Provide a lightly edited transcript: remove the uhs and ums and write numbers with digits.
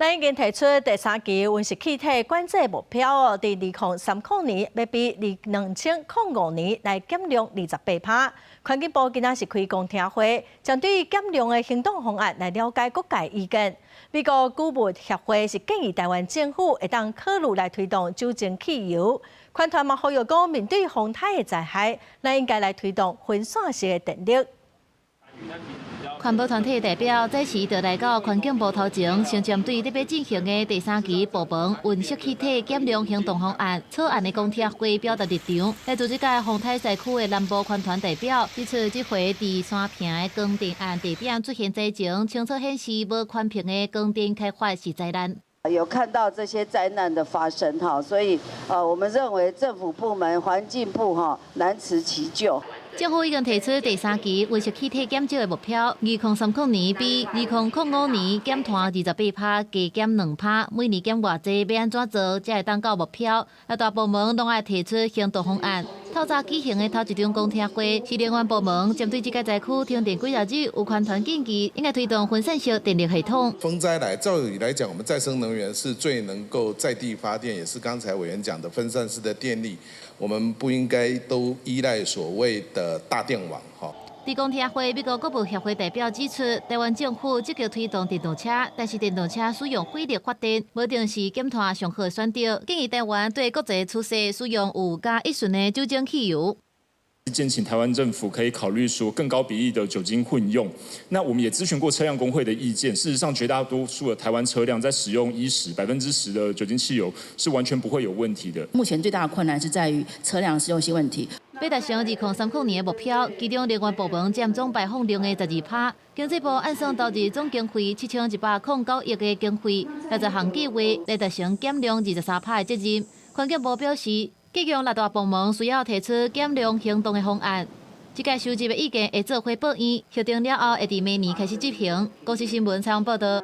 咱已经提出第三期温室气体管制目标哦，伫2030年要比2005年来减量28%。环境部今仔是开公听会，针对减量的行动方案来了解各界意见。美国古物协会是建议台湾政府会当考虑来推动酒精汽油。团团嘛呼吁讲，面对风台的灾害，咱应该来推动分散式的电力。 环保团体代表这时就来到环境部头前，先针对特别进行的第三期部门温室气体减量行动方案草案的公听会表达立场。来自这届风台赛区的南部环团代表指出，这回伫山坪的光电案地点出现灾情，清楚显示无宽屏的光电开发是灾难。 有看到这些灾难的发生哈，所以我们认为政府部门环境部难辞其咎。 政府已经提出第三期温室气体减少的目标，2030年比2005年减碳28%，加减2%，每年减偌济，要安怎做才会当到目标？大部门拢爱提出行动方案。透早举行的头一场公听会，是联湾部门针对这个灾区停电几十日，有环团建议应该推动分散式电力系统。风灾来，照理来讲，我们再生能源是最能够在地发电，也是刚才委员讲的分散式的电力。我们不应该都依赖所谓的大电网哈。 在公听会，美国国务协会代表指出，台湾政府积极推动电动车，但是电动车使用火力发电，无一定是减碳上好的选择。建议台湾对国际趋势使用有加一顺的酒精汽油。 建请台湾政府可以考虑说更高比例的酒精混用。那我们也咨询过车辆工会的意见，事实上绝大多数的台湾车辆在使用10%的酒精汽油是完全不会有问题的。目前最大的困难是在于车辆使用性问题。 要达成2030年的目标，其中联湾部门占总排放量的12%。经济部按算投入总经费7109亿的经费，60项计划来达成减量23%的责任。环境部表示，各项六大部门需要提出减量行动的方案。这届收集的意见会做回报院，核定了后会伫明年开始执行。公司新闻采访报道。